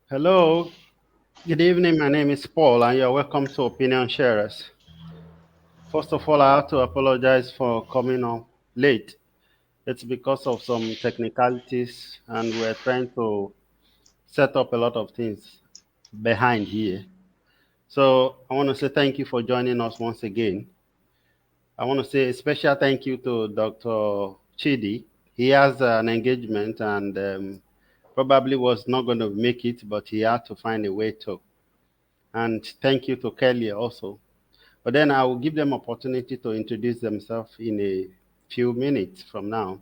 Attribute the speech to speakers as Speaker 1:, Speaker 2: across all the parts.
Speaker 1: Hello, good evening. My name is Paul, and you're welcome to Opinion Sharers. First of all, I have to apologize for coming on late. It's because of some technicalities, and we're trying to set up a lot of things behind here. So, I want to say thank you for joining us once again. I want to say a special thank you to Dr. Chidi. He has an engagement and probably was not going to make it, but he had to find a way to. And thank you to Kelly also. But then I will give them opportunity to introduce themselves in a few minutes from now.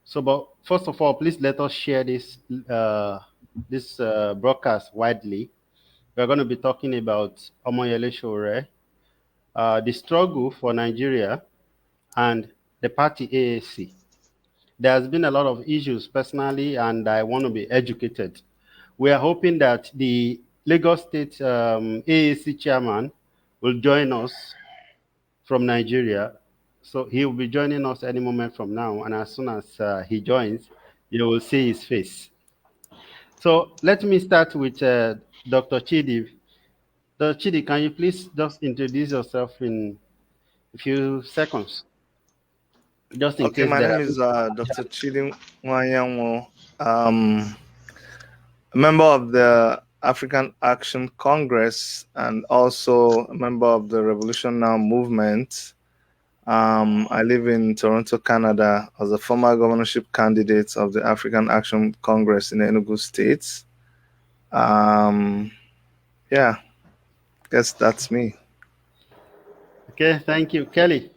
Speaker 1: So, but first of all, please let us share this broadcast widely. We're going to be talking about Omoyele Sowore, the struggle for Nigeria, and the party AAC. There has been a lot of issues personally, and I want to be educated. We are hoping that the Lagos State AAC chairman will join us from Nigeria. So he will be joining us any moment from now. And as soon as he joins, you will see his face. So let me start with Dr. Chidi. Dr. Chidi, can you please just introduce yourself in a few seconds, just in
Speaker 2: Okay,
Speaker 1: case
Speaker 2: my
Speaker 1: there
Speaker 2: name
Speaker 1: are.
Speaker 2: is Dr. Chidi Nwanyanwo, a member of the African Action Congress and also a member of the Revolution Now movement. I live in Toronto, Canada, as a former governorship candidate of the African Action Congress in Enugu State. Yeah, guess that's me.
Speaker 1: Okay, thank you. Kelly.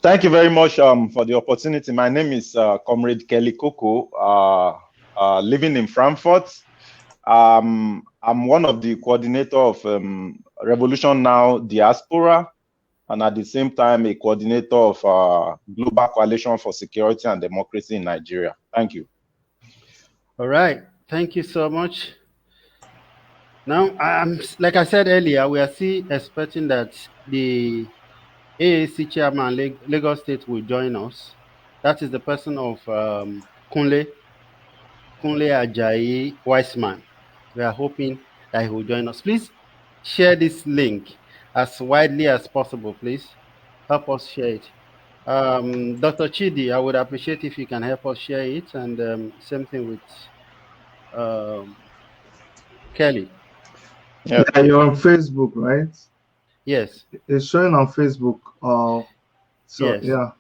Speaker 3: Thank you very much for the opportunity. My name is Comrade Kelly Coco, living in Frankfurt. I'm one of the coordinator of Revolution Now Diaspora, and at the same time, a coordinator of Global Coalition for Security and Democracy in Nigeria. Thank you.
Speaker 1: All right. Thank you so much. Now, like I said earlier, we are still expecting that the AAC chairman, Lagos State, will join us. That is the person of Kunle Ajayi Weissman. We are hoping that he will join us. Please share this link as widely as possible, please. Help us share it. Dr. Chidi, I would appreciate if you can help us share it, and same thing with um, Kelly.
Speaker 3: Yeah.
Speaker 2: Yeah, you're on Facebook, right?
Speaker 1: Yes,
Speaker 2: It's showing on Facebook. So
Speaker 1: yes.
Speaker 2: yeah.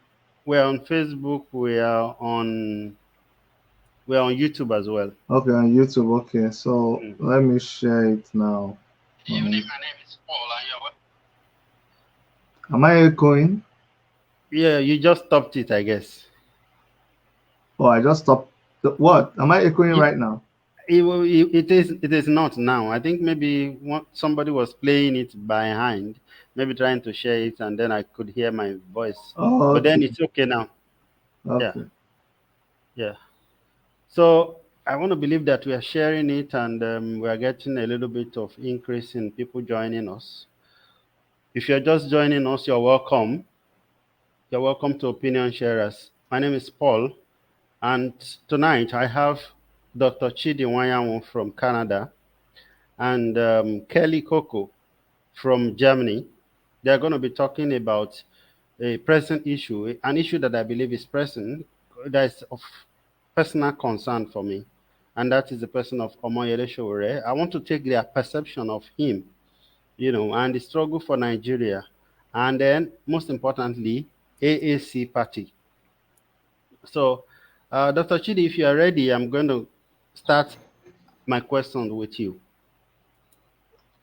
Speaker 1: We're on Facebook. We're on YouTube as well.
Speaker 2: Okay, on YouTube. Okay, so
Speaker 1: Mm.
Speaker 2: let me share it now.
Speaker 1: Evening, my name is Paul.
Speaker 2: Am I echoing?
Speaker 1: Yeah, you just stopped it, I guess.
Speaker 2: Oh, I just stopped. What? Am I echoing
Speaker 1: You,
Speaker 2: right now?
Speaker 1: it is not now. I think maybe somebody was playing it behind, maybe trying to share it, and then I could hear my voice.
Speaker 2: Oh,
Speaker 1: But then
Speaker 2: okay.
Speaker 1: it's okay now. Yeah,
Speaker 2: Okay.
Speaker 1: yeah. So I want to believe that we are sharing it, and we are getting a little bit of increase in people joining us. If you're just joining us, you're welcome. You're welcome to Opinion Sharers. My name is Paul, and tonight I have Dr. Chidi Wanyanwu from Canada and Kelly Coco from Germany. They're going to be talking about a present issue, an issue that I believe is present, that is of personal concern for me, and that is the person of Omoyele Sowore. I want to take their perception of him, and the struggle for Nigeria, and then most importantly, AAC party. So, Dr. Chidi, if you are ready, I'm going to start my question with you.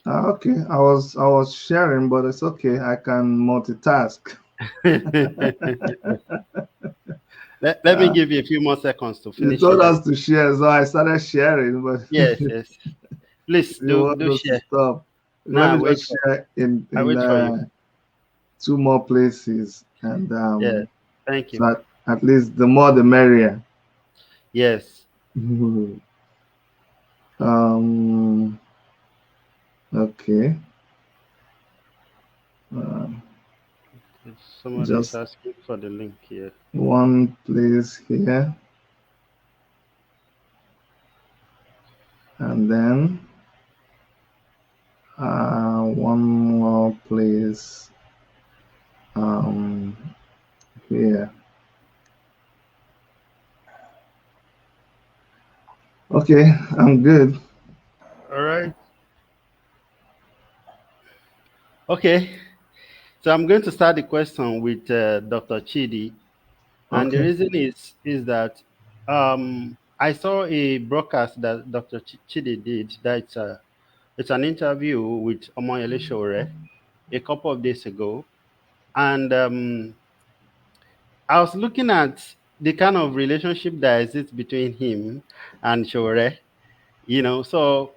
Speaker 2: Okay. I was sharing, but it's okay. I can multitask.
Speaker 1: Let me
Speaker 2: Uh,
Speaker 1: give you a few more seconds to
Speaker 2: you
Speaker 1: finish
Speaker 2: told
Speaker 1: sharing.
Speaker 2: us to share, so I started sharing, but
Speaker 1: Yes, yes. Please
Speaker 2: you
Speaker 1: do
Speaker 2: want
Speaker 1: do
Speaker 2: us to
Speaker 1: share.
Speaker 2: stop. Let
Speaker 1: Now
Speaker 2: me just
Speaker 1: I
Speaker 2: share in
Speaker 1: I
Speaker 2: in
Speaker 1: wait for you.
Speaker 2: two more places, and
Speaker 1: Yes. Thank you.
Speaker 2: so at least the more the merrier.
Speaker 1: Yes.
Speaker 2: um. Okay. Uh,
Speaker 1: Somebody is
Speaker 2: just
Speaker 1: asking for the link here.
Speaker 2: one place here. And then one more place um, here. Okay, I'm good.
Speaker 1: All right. Okay. So I'm going to start the question with Dr. Chidi, and the
Speaker 2: Okay.
Speaker 1: reason is that I saw a broadcast that Dr. Chidi did. That it's an interview with Omoyele Sowore a couple of days ago, and I was looking at the kind of relationship that exists between him and Sowore. So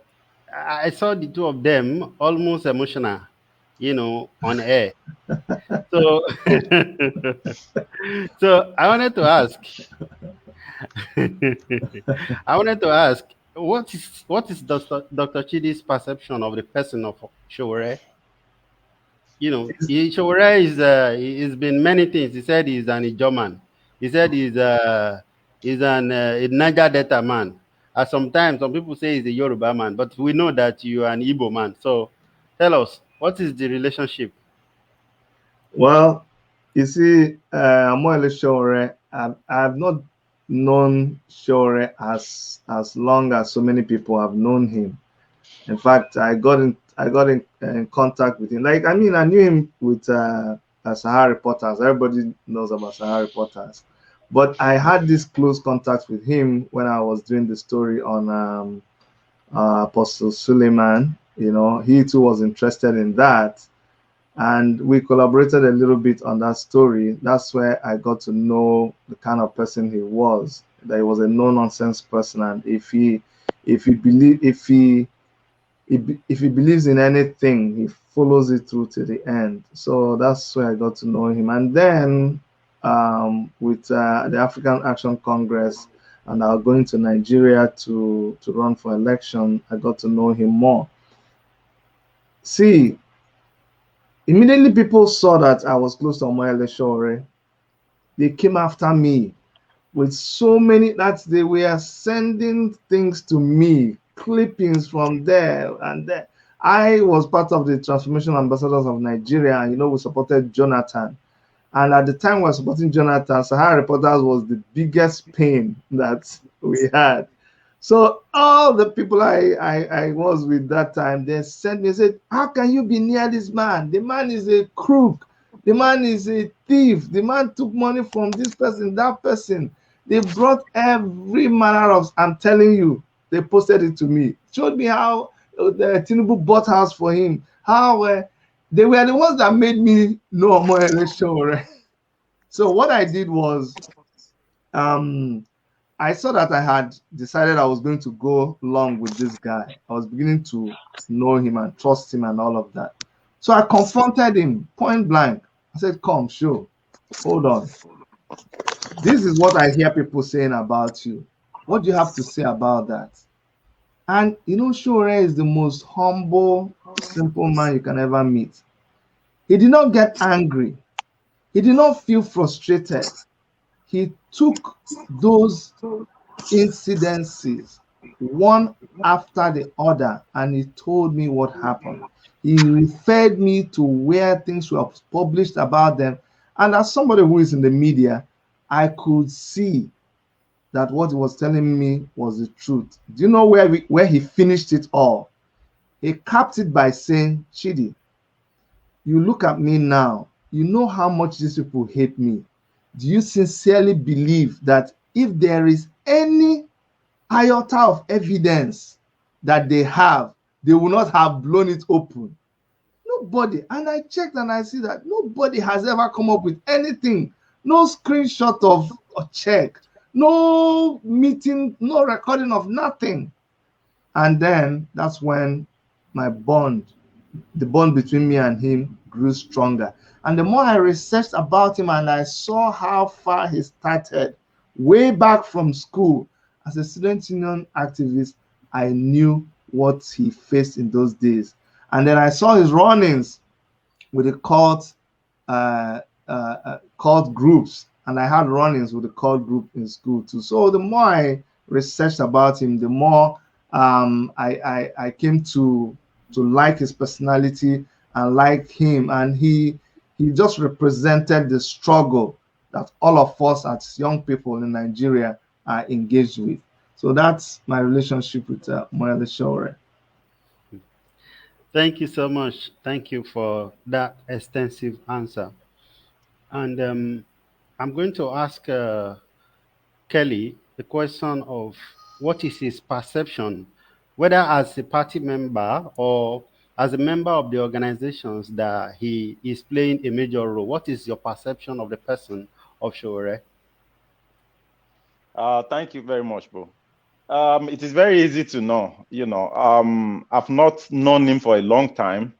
Speaker 1: I saw the two of them almost emotional, on air. So, so I wanted to ask, I wanted to ask, what is Dr. Chidi's perception of the person of Sowore? Sowore he's been many things. He said he's an Ijoman. He said he's an a Niger Delta man. Sometimes some people say he's a Yoruba man, but we know that you are an Igbo man. So tell us, what is the relationship?
Speaker 2: Well, you see, Omoyele Sowore, I've not known Sowore as long as so many people have known him. In fact, I got in contact with him. Like, I mean, I knew him with Sahara Reporters. Everybody knows about Sahara Reporters, but I had this close contact with him when I was doing the story on Apostle Suleiman. He too was interested in that, and we collaborated a little bit on that story. That's where I got to know the kind of person he was. That he was a no-nonsense person, and if he believes in anything, he follows it through to the end. So that's where I got to know him. And then with the African Action Congress, and I was going to Nigeria to run for election, I got to know him more. See, immediately people saw that I was close to Omoyele Sowore. They came after me with so many that they were sending things to me, clippings from there and there. I was part of the Transformation Ambassadors of Nigeria, and we supported Jonathan. And at the time we were supporting Jonathan, Sahara Reporters was the biggest pain that we had. So all the people I was with that time, they sent me and said, how can you be near this man? The man is a crook. The man is a thief. The man took money from this person, that person. They brought every manner of, I'm telling you, they posted it to me. Showed me how the Tinubu bought house for him. How they were the ones that made me know Omoyele Sowore. So what I did was, um, I saw that I had decided I was going to go along with this guy. I was beginning to know him and trust him and all of that. So I confronted him point blank. I said, come, show, hold on. This is what I hear people saying about you. What do you have to say about that? And Sowore is the most humble, simple man you can ever meet. He did not get angry. He did not feel frustrated. He took those incidences one after the other, and he told me what happened. He referred me to where things were published about them. And as somebody who is in the media, I could see that what he was telling me was the truth. Do you know where he finished it all? He capped it by saying, Chidi, you look at me now, you know how much these people hate me. Do you sincerely believe that if there is any iota of evidence that they have, they will not have blown it open? Nobody. And I checked and I see that nobody has ever come up with anything. No screenshot of a check, no meeting, no recording of nothing. And then that's when my bond, the bond between me and him, grew stronger. And the more I researched about him and I saw how far he started way back from school as a student union activist, I knew what he faced in those days. And then I saw his run-ins with the cult groups, and I had run-ins with the cult group in school too. So the more I researched about him, the more I came to like his personality and like him, and he just represented the struggle that all of us as young people in Nigeria are engaged with. So that's my relationship with Omoyele Sowore.
Speaker 1: Thank you so much. Thank you for that extensive answer. And I'm going to ask Kelly the question of what is his perception, whether as a party member or as a member of the organizations that he is playing a major role. What is your perception of the person of Sowore?
Speaker 3: Thank you very much, bro. It is very easy to know. I've not known him for a long time,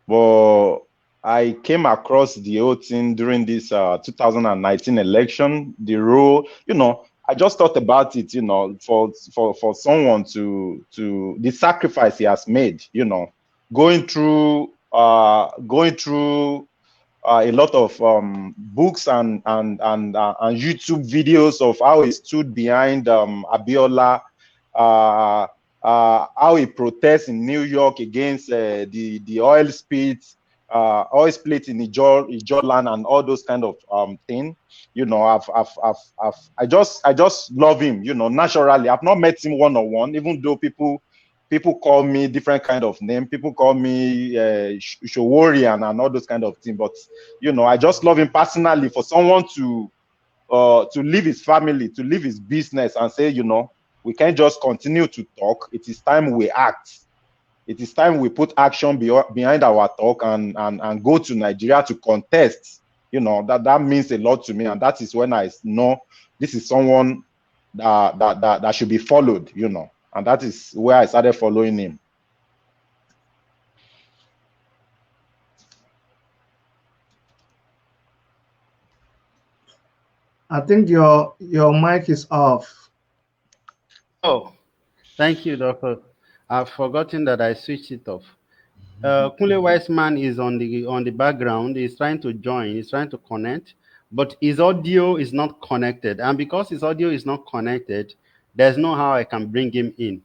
Speaker 3: but I came across the whole thing during this 2019 election. The role, I just thought about it. For someone to the sacrifice he has made. Going through a lot of books and YouTube videos of how he stood behind Abiola, how he protests in New York against the oil split in Ijoland and all those kind of thing. I just love him. Naturally, I've not met him one on one, even though people call me different kind of name. People call me Showorian and all those kind of things. But I just love him personally. For someone to leave his family, to leave his business, and say, we can't just continue to talk. It is time we act. It is time we put action behind our talk and go to Nigeria to contest. That means a lot to me, and that is when I know this is someone that should be followed. And that is where I started following him.
Speaker 2: I think your mic is off.
Speaker 1: Oh, thank you, Doctor. I've forgotten that I switched it off. Kunle Wiseman is on the background. He's trying to join. He's trying to connect, but his audio is not connected. And because his audio is not connected, there's no how I can bring him in.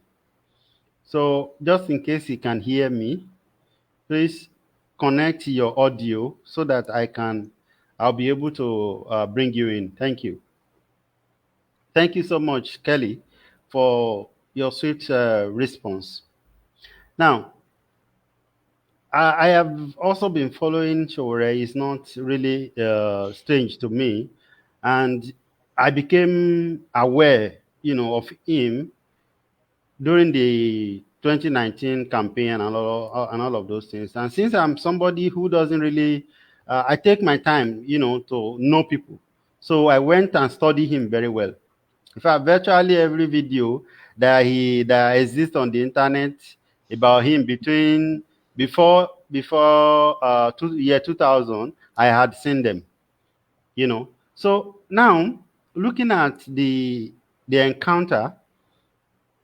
Speaker 1: So just in case he can hear me, please connect your audio so that I'll be able to bring you in. Thank you. Thank you so much, Kelly, for your sweet response. Now, I have also been following Sowore. It's not really strange to me. And I became aware, of him during the 2019 campaign and all of those things. And since I'm somebody who doesn't really, I take my time, to know people. So I went and studied him very well. In fact, virtually every video that exists on the internet about him before year 2000, I had seen them. So now looking at the encounter,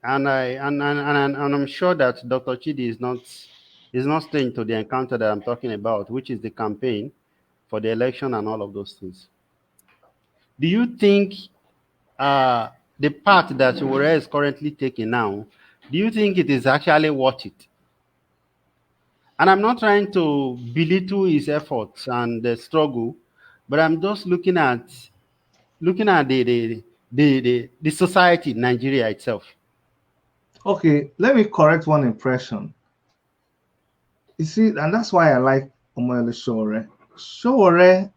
Speaker 1: and I'm sure that Dr. Chidi is not staying to the encounter that I'm talking about, which is the campaign for the election and all of those things. Do you think the path that Sowore is currently taking now, do you think it is actually worth it? And I'm not trying to belittle his efforts and the struggle, but I'm just looking at the society, Nigeria itself.
Speaker 2: Okay, let me correct one impression. You see, and that's why I like Omoyele Sowore. Sowore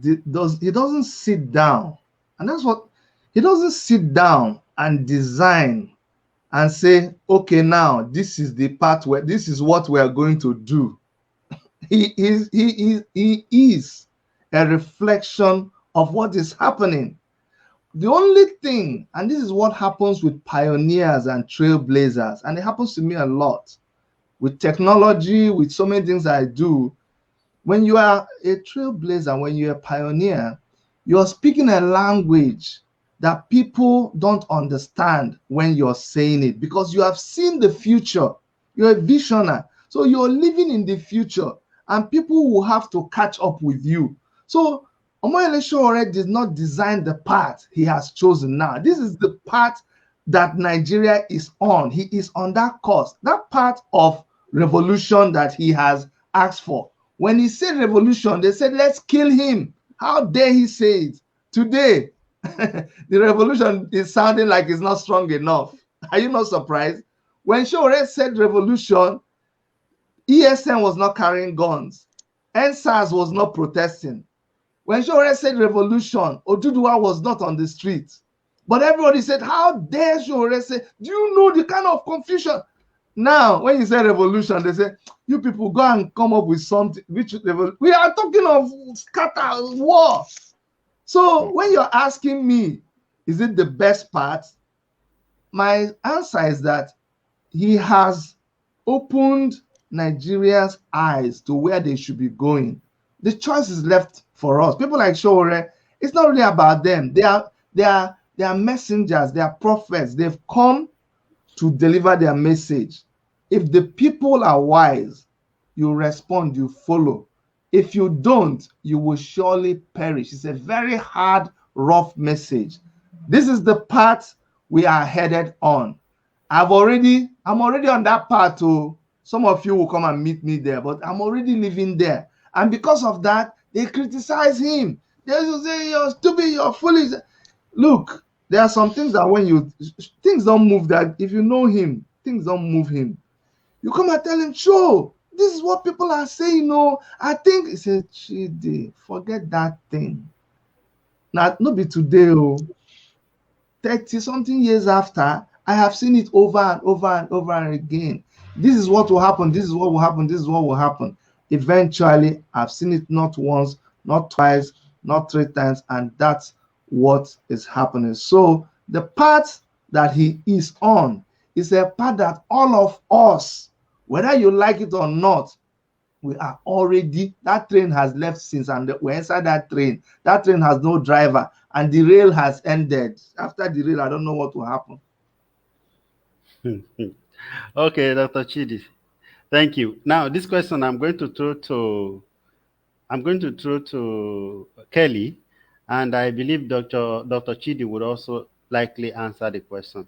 Speaker 2: he doesn't sit down, and that's what he doesn't sit down and design and say, okay, now this is the part where this is what we are going to do. He is a reflection of what is happening. The only thing, and this is what happens with pioneers and trailblazers, and it happens to me a lot with technology, with so many things I do. When you are a trailblazer, when you're a pioneer, you're speaking a language that people don't understand when you're saying it, because you have seen the future. You're a visionary. So you're living in the future, and people will have to catch up with you. So Omoyele Sowore did not design the path he has chosen now. This is the path
Speaker 4: that Nigeria is on. He is on that course, that part of revolution that he has asked for. When he said revolution, they said, let's kill him. How dare he say it? Today, the revolution is sounding like it's not strong enough. Are you not surprised? When Sowore said revolution, ESN was not carrying guns. NSAS was not protesting. When Sowore said revolution, Oduduwa was not on the street. But everybody said, how dare Sowore say, do you know the kind of confusion? Now, when you say revolution, they say, you people go and come up with something. Which we are talking of scatter war. So when you're asking me, is it the best part? My answer is that he has opened Nigeria's eyes to where they should be going. The choice is left for us. People like Sowore, it's not really about them. They are messengers, they are prophets. They've come to deliver their message. If the people are wise, you respond, you follow. If you don't, you will surely perish. It's a very hard, rough message. This is the path we are headed on. I'm already on that path too. Some of you will come and meet me there, but I'm already living there. And because of that, they criticize him. They just say, you're stupid, you're foolish. Look, there are some things that things don't move that if you know him, things don't move him. You come and tell him, sure, this is what people are saying. No, I think he said, Chidi, forget that thing. Now, not be today, 30-something years after, I have seen it over and over and over again. This is what will happen. This is what will happen. This is what will happen. Eventually, I've seen it not once, not twice, not 3 times, and that's what is happening. So the path that he is on is a path that all of us, whether you like it or not, we are already, that train has left since, and we're inside that train. That train has no driver, and the rail has ended. After the rail, I don't know what will happen.
Speaker 1: Okay, Dr. Chidi, thank you. Now, this question I'm going to throw to Kelly, and I believe Dr. Chidi would also likely answer the question.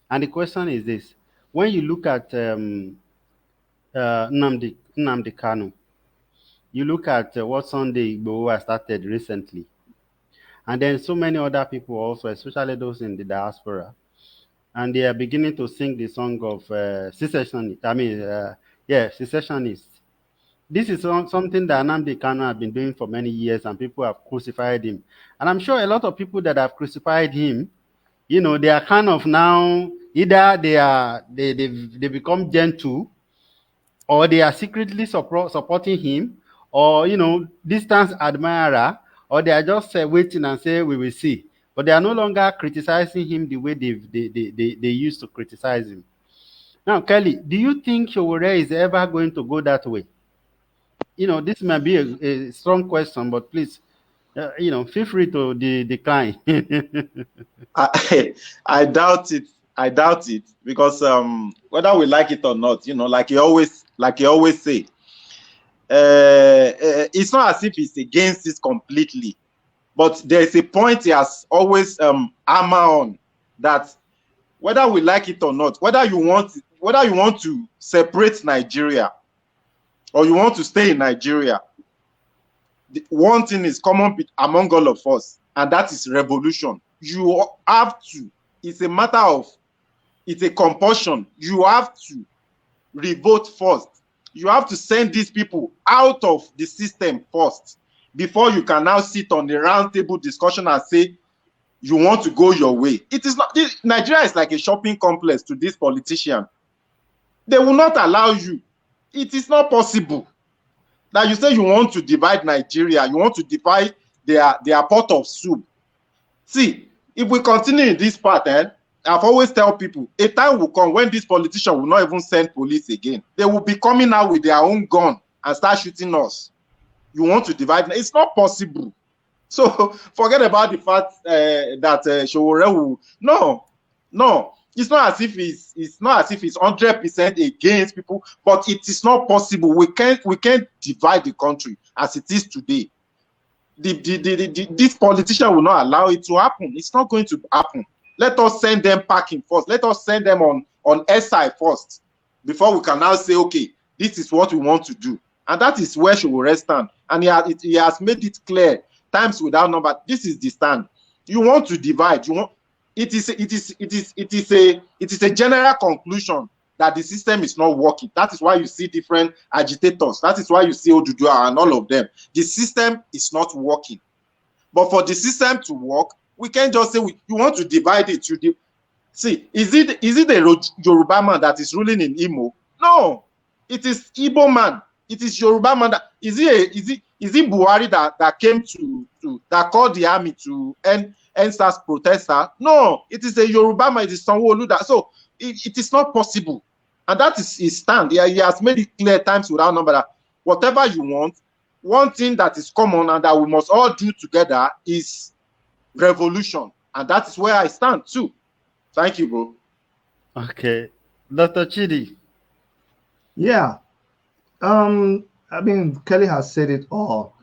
Speaker 1: And the question is this: when you look at Nnamdi Kanu, you look at what Sunday Igboho has started recently, and then so many other people also, especially those in the diaspora, and they are beginning to sing the song of secession. Secessionists. This is something that Nnamdi Kanu has been doing for many years, and people have crucified him. And I'm sure a lot of people that have crucified him, they are kind of now either they become gentle, or they are secretly supporting him, or distant admirer, or they are just waiting and say we will see. But they are no longer criticizing him the way they used to criticize him. Now, Kelly, do you think Sowore is ever going to go that way? This might be a strong question, but please, feel free to decline.
Speaker 3: I doubt it. I doubt it, because whether we like it or not, like you always say, it's not as if he's against it completely, but there's a point he has always hammer on, that whether we like it or not, whether you want to separate Nigeria or you want to stay in Nigeria, one thing is common among all of us, and that is revolution. You have to. It's a matter of, it's a compulsion. You have to revolt first. You have to send these people out of the system first, before you can now sit on the round table discussion and say you want to go your way. It is not. Nigeria is like a shopping complex to this politician. They will not allow you. It is not possible that you say you want to divide Nigeria, you want to divide their pot of soup. See, if we continue in this path, I've always tell people, a time will come when this politician will not even send police again. They will be coming out with their own gun and start shooting us. You want to divide? It's not possible. So forget about the fact that Sowore will. No. It's not as if it's 100% against people, but it is not possible. We can't divide the country as it is today. This politician will not allow it to happen. It's not going to happen. Let us send them packing first. Let us send them on SI first before we can now say, okay, this is what we want to do. And that is where Sowore stand. And he has made it clear times without number. This is the stand. You want to divide. It is a general conclusion that the system is not working. That is why you see different agitators. That is why you see Oduduwa and all of them. The system is not working. But for the system to work, we can't just say you want to divide it. See, is it a Yoruba man that is ruling in Imo? No, it is Igbo man. It is Yoruba man. Is it Buhari that came that called the army to end SARS protester? No, it is a Yoruba man. It is Sanwo-Olu that. So it is not possible, and that is his stand. He has made it clear times without number that whatever you want, one thing that is common and that we must all do together is revolution, and that is where I stand too. Thank you, bro.
Speaker 1: Okay, Dr. Chidi.
Speaker 4: Yeah. I mean, Kelly has said it all.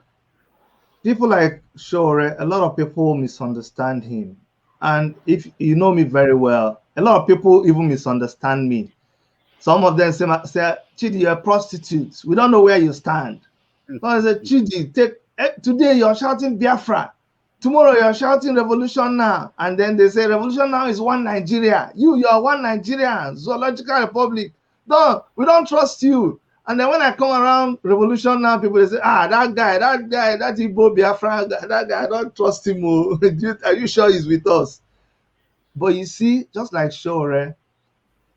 Speaker 4: People like Sowore, a lot of people misunderstand him. And if you know me very well, a lot of people even misunderstand me. Some of them say Chidi, you're a prostitute. We don't know where you stand. So I said, Chidi, today you're shouting Biafra. Tomorrow you're shouting revolution now. And then they say revolution now is one Nigeria. You're one Nigeria, Zoological Republic. No, we don't trust you. And then when I come around revolution now, people say, that guy, that Igbo Biafra, that guy, I don't trust him. Are you sure he's with us? But you see, just like Sowore,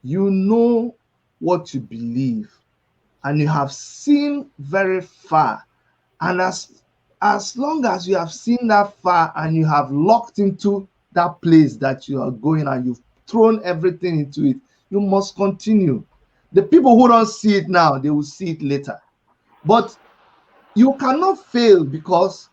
Speaker 4: you know what you believe, and you have seen very far. And as long as you have seen that far and you have locked into that place that you are going and you've thrown everything into it, you must continue. The people who don't see it now, they will see it later. But you cannot fail, because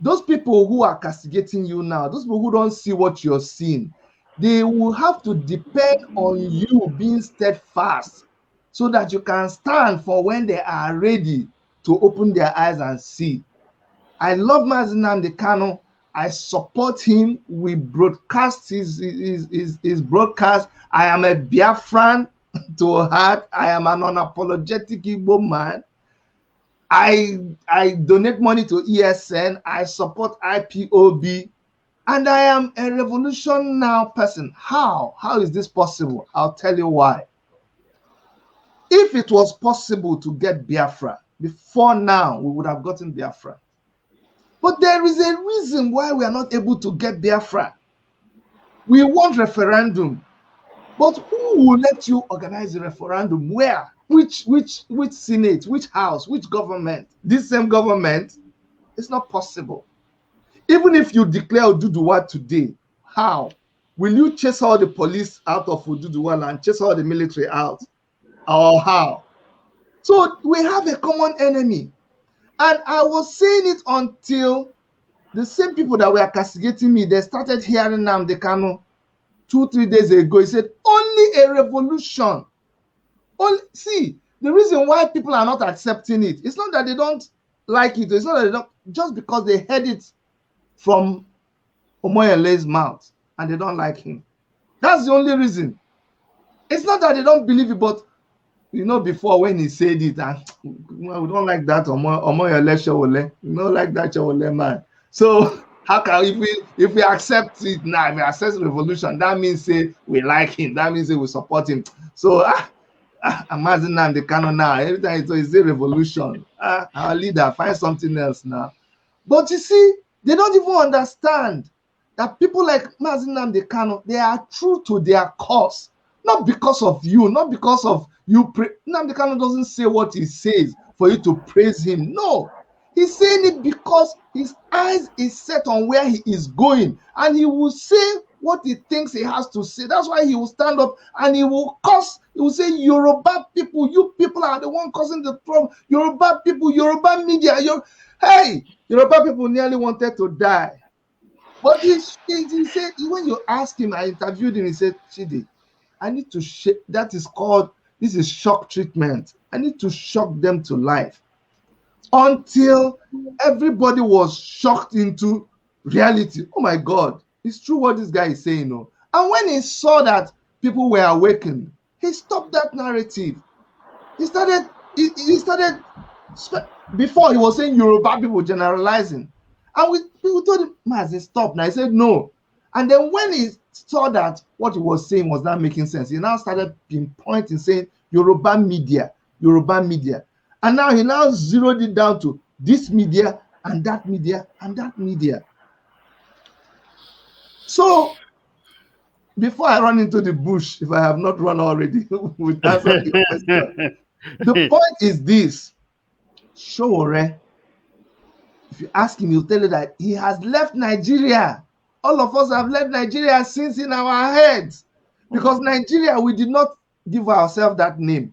Speaker 4: those people who are castigating you now, those people who don't see what you're seeing, they will have to depend on you being steadfast so that you can stand for when they are ready to open their eyes and see. I love Mazi Nnamdi Kanu. I support him. We broadcast his broadcast. I am a Biafran to heart. I am an unapologetic Igbo man. I donate money to ESN. I support IPOB. And I am a Revolution Now person. How? How is this possible? I'll tell you why. If it was possible to get Biafra, before now, we would have gotten Biafra. But there is a reason why we are not able to get Biafra. We want referendum. But who will let you organize a referendum? Where? Which Senate? Which House? Which government? This same government? It's not possible. Even if you declare Oduduwa today, how? Will you chase all the police out of Oduduwa and chase all the military out? Or how? So we have a common enemy. And I was saying it until the same people that were castigating me, they started hearing Nnamdi Kanu 2-3 days ago. He said, only a revolution. See, the reason why people are not accepting it, it's not that they don't like it. It's not that they don't, just because they heard it from Omoyele's mouth and they don't like him. That's the only reason. It's not that they don't believe it, but you know, before when he said it, and we don't like that Omoyele Sowore. We don't like that Sowore man. So how can if we accept it now, if we accept revolution, that means say we like him. That means say we support him. So Mazi Nnamdi Kanu now, every time it's a revolution. Our leader, find something else now. But you see, they don't even understand that people like Mazi Nnamdi Kanu, they are true to their cause. Not because of you, not because of you. Nnamdi Kanu doesn't say what he says for you to praise him. No, he's saying it because his eyes is set on where he is going, and he will say what he thinks he has to say. That's why he will stand up and he will curse. He will say, Yoruba people, you people are the one causing the problem. Yoruba people, Yoruba media. Hey, Yoruba people nearly wanted to die. But he said, when you ask him, I interviewed him, he said, Chidi, I need to shake. This is shock treatment. I need to shock them to life until everybody was shocked into reality. Oh my God, It's true what this guy is saying. No? And when he saw that people were awakened, he stopped that narrative. He started, before he was saying Yoruba people generalizing. And people told him, Mazi, stop. Now he said no. And then when he saw that what he was saying was not making sense, he now started pinpointing, saying Yoruba media, Yoruba media. And now he now zeroed it down to this media and that media and that media. So before I run into the bush, if I have not run already, with answer to your question, the point is this: Sowore, if you ask him, he'll tell you that he has left Nigeria. All of us have left Nigeria since in our heads, because Nigeria, we did not give ourselves that name.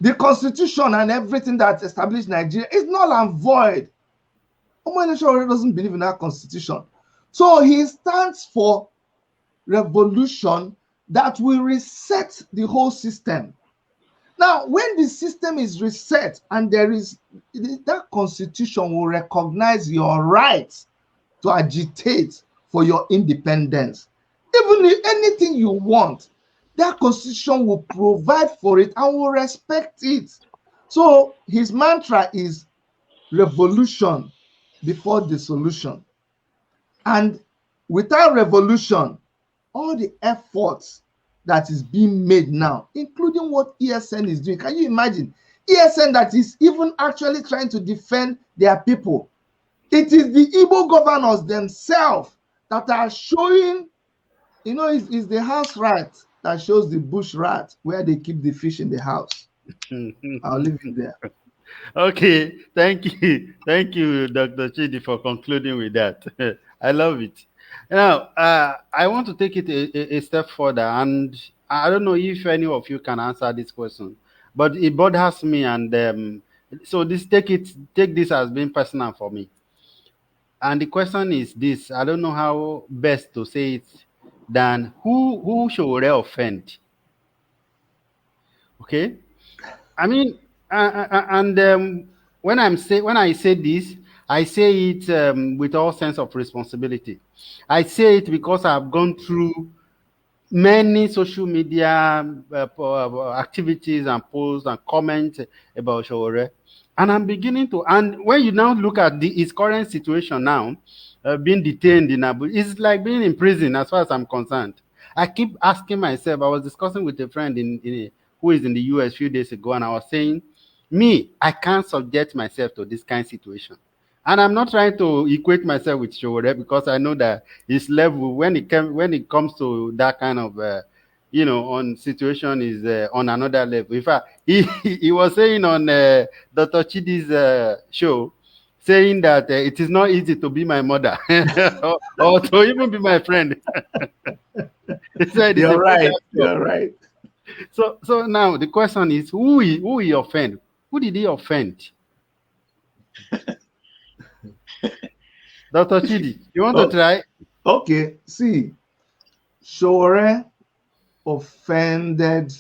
Speaker 4: The constitution and everything that established Nigeria is null and void. Omoyele Sowore doesn't believe in that constitution. So he stands for revolution that will reset the whole system. Now, when the system is reset and there is that constitution will recognize your rights to agitate for your independence. Even if anything you want, that constitution will provide for it and will respect it. So his mantra is revolution before dissolution. And without revolution, all the efforts that is being made now, including what ESN is doing. Can you imagine? ESN that is even actually trying to defend their people. It is the Igbo governors themselves that are showing, you know, it's the house rat that shows the bush rat where they keep the fish in the house. I'll leave it there.
Speaker 1: Okay, thank you. Thank you, Dr. Chidi, for concluding with that. I love it. Now, I want to take it a step further, and I don't know if any of you can answer this question, but it bothers me, and so take this as being personal for me. And the question is this: I don't know how best to say it than who should offend? Okay, I mean, and when I say this, I say it with all sense of responsibility. I say it because I've gone through many social media activities and posts and comments about Sowore, and I'm beginning to. And when you now look at his current situation now, being detained in Abu, it's like being in prison as far as I'm concerned. I keep asking myself. I was discussing with a friend who is in the US a few days ago, and I was saying, me, I can't subject myself to this kind of situation. And I'm not trying to equate myself with Sowore, because I know that his level when it comes to that kind of on situation is on another level. In fact, he was saying on Dr. Chidi's show, saying that it is not easy to be my mother or to even be my friend. He said,
Speaker 4: You're right. You're right.
Speaker 1: So now the question is, who he offend? Who did he offend? Dr. Chidi, you want to try?
Speaker 4: Okay, see, Sowore offended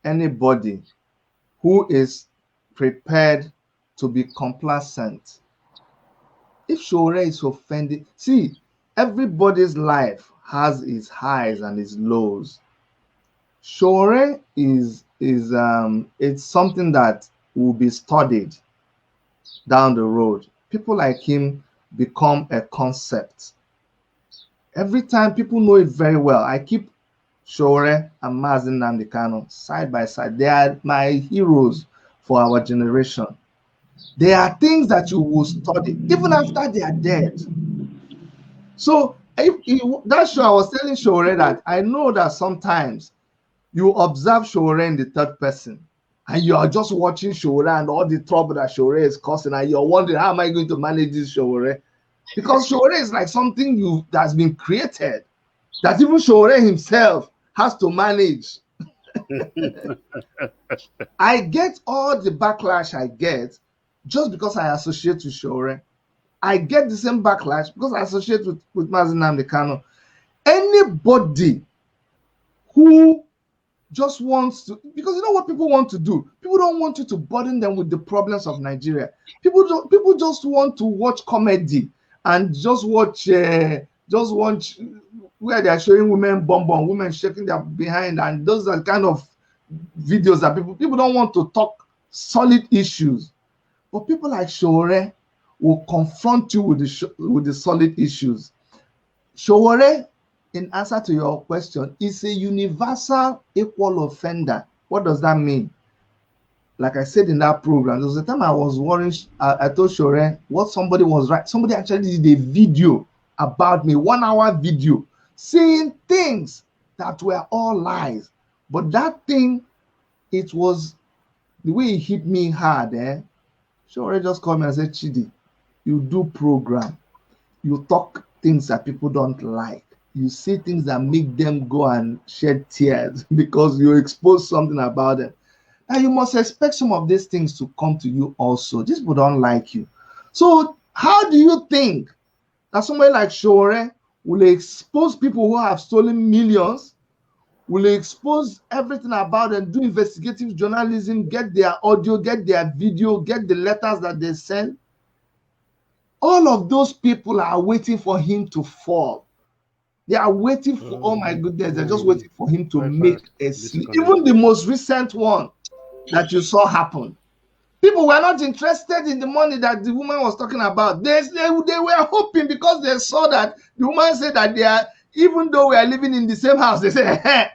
Speaker 4: anybody who is prepared to be complacent. If Sowore is offended, see, everybody's life has its highs and its lows. Sowore is it's something that will be studied down the road. People like him become a concept. Every time people know it very well. I keep Sowore and Mazi Nnamdi Kanu side by side. They are my heroes for our generation. There are things that you will study even after they are dead. So that show, I was telling Sowore that I know that sometimes you observe Sowore in the third person, and you are just watching Sowore and all the trouble that Sowore is causing, and you're wondering, how am I going to manage this Sowore? Because Sowore is like something that's been created that even Sowore himself has to manage. I get all the backlash I get just because I associate with Sowore. I get the same backlash because I associate with Mazi Nnamdi Kanu. Anybody who just wants to, because you know what people want to do? People don't want you to burden them with the problems of Nigeria. People just want to watch comedy and just watch just watch where they are showing women women shaking their behind, and those are kind of videos that people don't want to talk solid issues. But people like Sowore will confront you with the solid issues. Sowore, in answer to your question, is a universal equal offender. What does that mean? Like I said in that program, there was a time I was worrying. I told Sowore what somebody was right. Somebody actually did a video about me, 1 hour video, saying things that were all lies. But that thing, it was the way it hit me hard. Sowore just called me and said, Chidi, you do program, you talk things that people don't like. You say things that make them go and shed tears because you expose something about them. And you must expect some of these things to come to you also. These people don't like you. So how do you think that somebody like Sowore will expose people who have stolen millions, will expose everything about them, do investigative journalism, get their audio, get their video, get the letters that they send? All of those people are waiting for him to fall. They are waiting for, oh my goodness, they're just waiting for him to make a slip. Even the most recent one that you saw happen, people were not interested in the money that the woman was talking about. They were hoping, because they saw that the woman said that they are, even though we are living in the same house, they said, hey,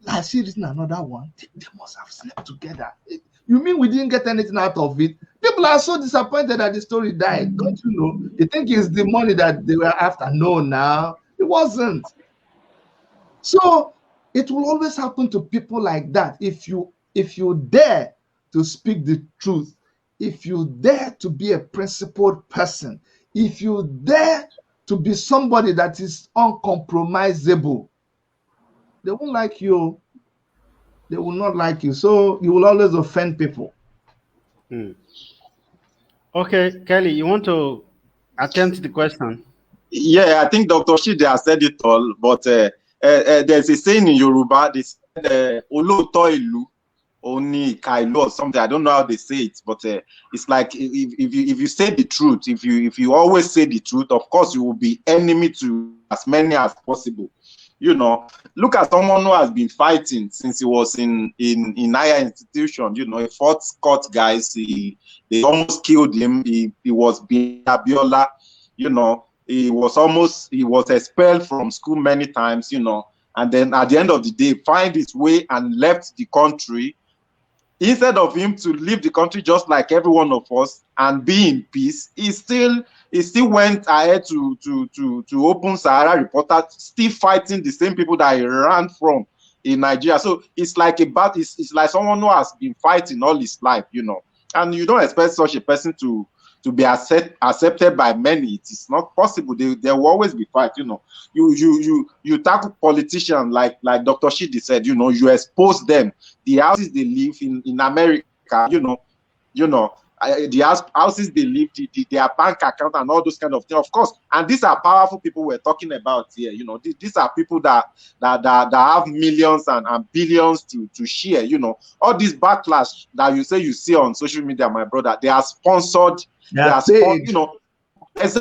Speaker 4: has she written another one? They must have slept together. You mean we didn't get anything out of it? People are so disappointed that the story died. Don't you know? You think it's the money that they were after? No, now it wasn't. So it will always happen to people like that. If you dare to speak the truth, if you dare to be a principled person, if you dare to be somebody that is uncompromisable, they won't like you. They will not like you. So you will always offend people.
Speaker 1: Okay, Kelly, you want to attempt the question?
Speaker 3: Yeah, I think Dr. Shide has said it all, but there's a saying in Yoruba, they said, Oloto ilu, oni kailu or something. I don't know how they say it, but it's like if you say the truth, if you always say the truth, of course you will be enemy to as many as possible. You know, look at someone who has been fighting since he was in higher institution. You know, he fought court guys. They almost killed him. He was being Abiola. You know, he was expelled from school many times. You know, and then at the end of the day, find his way and left the country. Instead of him to leave the country just like every one of us and be in peace, he still went ahead to open Sahara Reporter, still fighting the same people that he ran from in Nigeria. So it's like it's like someone who has been fighting all his life, you know. And you don't expect such a person to be accepted by many. It is not possible. There will always be fight, you know. You tackle politicians like Dr. Shidi said, you know, you expose them. The houses they live in America, you know, the houses they live, their bank account and all those kind of things, of course. And these are powerful people we're talking about here. You know, these are people that have millions and billions to share. You know, all this backlash that you say you see on social media, my brother, they are sponsored. They are sponsored, you know. Most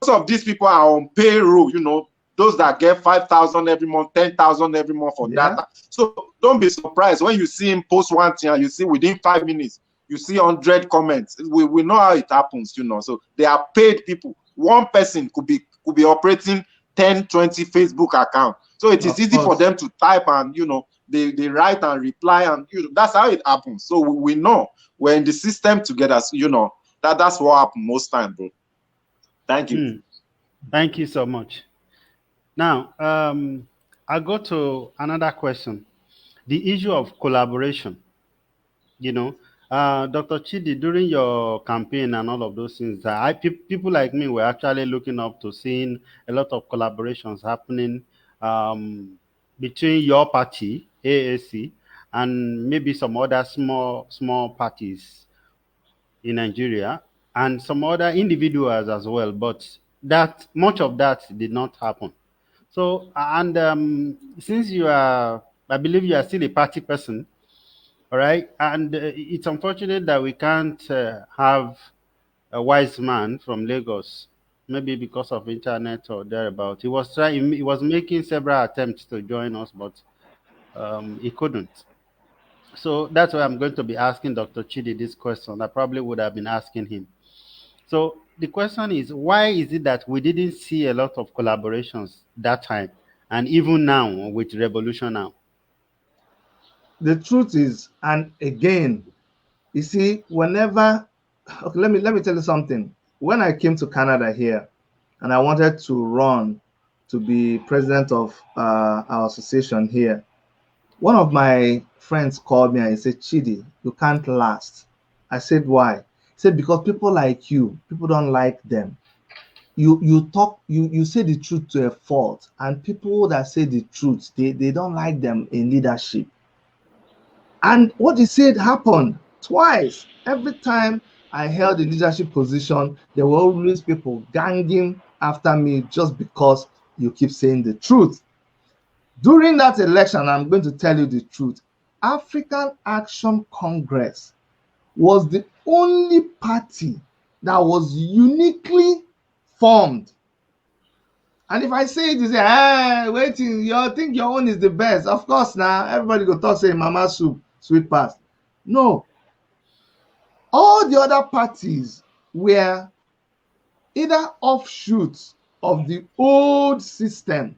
Speaker 3: of these people are on payroll. You know, those that get 5,000 every month, 10,000 every month for data. So don't be surprised when you see him post one thing and you see within 5 minutes, you see 100 comments. We know how it happens, you know. So they are paid people. One person could be operating 10, 20 Facebook accounts. So it is easy for them to type and, you know, they write and reply, and you know, that's how it happens. So we know we're in the system together. So, you know, that's what happens most time, bro. Thank you.
Speaker 1: Thank you so much. Now, I'll go to another question. The issue of collaboration. You know, Dr. Chidi, during your campaign and all of those things, people like me were actually looking up to seeing a lot of collaborations happening between your party, AAC, and maybe some other small parties in Nigeria, and some other individuals as well. But that much of that did not happen. So, and since I believe you are still a party person, all right. And it's unfortunate that we can't have a wise man from Lagos maybe because of internet or thereabout. He was trying. He was making several attempts to join us, but he couldn't. So that's why I'm going to be asking Dr. Chidi this question. I probably would have been asking him. So the question is, why is it that we didn't see a lot of collaborations that time, and even now with Revolution now?
Speaker 4: The truth is, and again, you see, whenever, okay, let me tell you something. When I came to Canada here, and I wanted to run to be president of our association here, one of my friends called me and he said, Chidi, you can't last. I said, why? He said, because people like you, people don't like them. You say the truth to a fault, and people that say the truth, they don't like them in leadership. And what he said happened twice. Every time I held a leadership position, there were always people ganging after me just because you keep saying the truth. During that election, I'm going to tell you the truth. African Action Congress was the only party that was uniquely formed. And if I say it, you say, hey, waiting, you think your own is the best. Of course, now everybody go talk say mama soup, sweet pass. No. All the other parties were either offshoots of the old system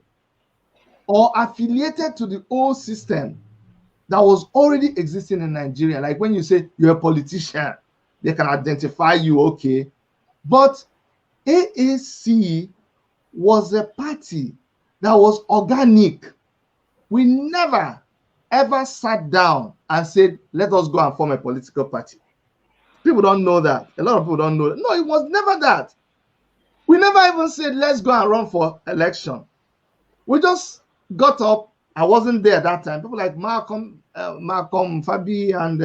Speaker 4: or affiliated to the old system that was already existing in Nigeria. Like when you say you're a politician, they can identify you, okay. But AAC was a party that was organic. We never ever sat down and said, let us go and form a political party. People don't know that. A lot of people don't know that. No, it was never that. We never even said, let's go and run for election. We just got up. I wasn't there at that time. People like Malcolm Fabi, and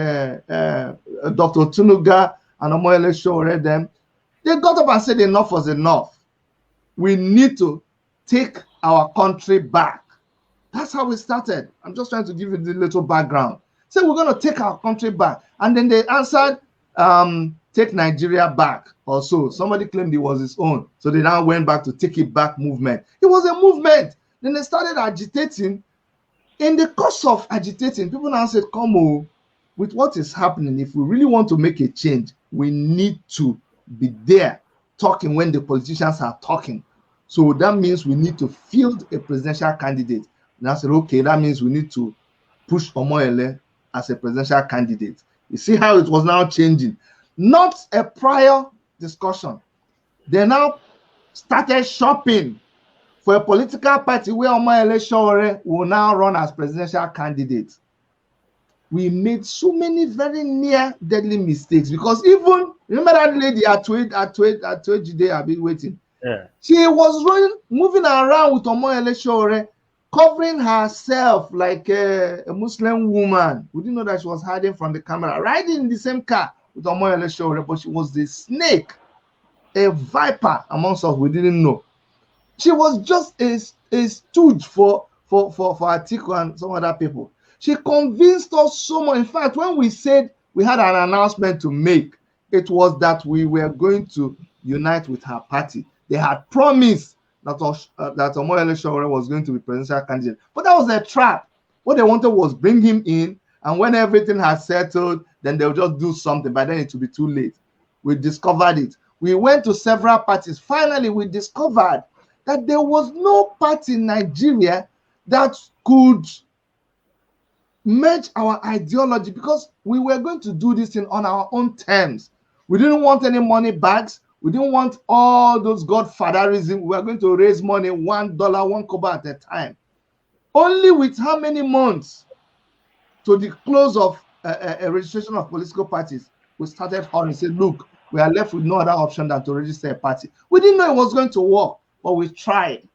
Speaker 4: Dr. Tunuga and Omoyele Sowore, them, they got up and said enough was enough. We need to take our country back. That's how we started. I'm just trying to give you the little background. So we're going to take our country back. And then they answered, take Nigeria back or so. Somebody claimed it was his own. So they now went back to take it back movement. It was a movement. Then they started agitating. In the course of agitating, people now said, come on, with what is happening, if we really want to make a change, we need to be there talking when the politicians are talking. So that means we need to field a presidential candidate. And I said, okay, that means we need to push Omoyele as a presidential candidate. You see how it was now changing. Not a prior discussion. They now started shopping for a political party where Omoyele Sowore will now run as presidential candidate. We made so many very near deadly mistakes because even, remember that lady Atuejide, I've been waiting.
Speaker 1: Yeah.
Speaker 4: She was moving around with Omoyele Sowore, covering herself like a Muslim woman. We didn't know that she was hiding from the camera, riding in the same car with Omoyele Sowore, but she was the snake, a viper amongst us. We didn't know. She was just a stooge for Atiku and some other people. She convinced us so much. In fact, when we said we had an announcement to make, it was that we were going to unite with her party. They had promised that Omoyele Sowore was going to be presidential candidate. But that was a trap. What they wanted was bring him in, and when everything has settled, then they'll just do something. By then it will be too late. We discovered it. We went to several parties. Finally, we discovered that there was no party in Nigeria that could merge our ideology because we were going to do this thing on our own terms. We didn't want any money bags. We didn't want all those godfatherism. We were going to raise money $1, $1 at a time. Only with how many months to the close of a registration of political parties, we started hurrying and said, look, we are left with no other option than to register a party. We didn't know it was going to work, but we tried.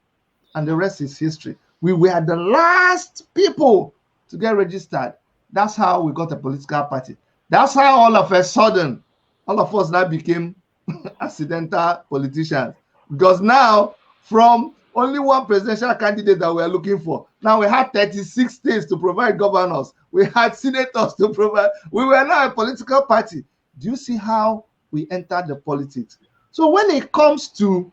Speaker 4: And the rest is history. We were the last people to get registered. That's how we got a political party. That's how all of a sudden, all of us now became accidental politicians. Because now, from only one presidential candidate that we are looking for, now we had 36 states to provide governors. We had senators to provide. We were now a political party. Do you see how we entered the politics? So when it comes to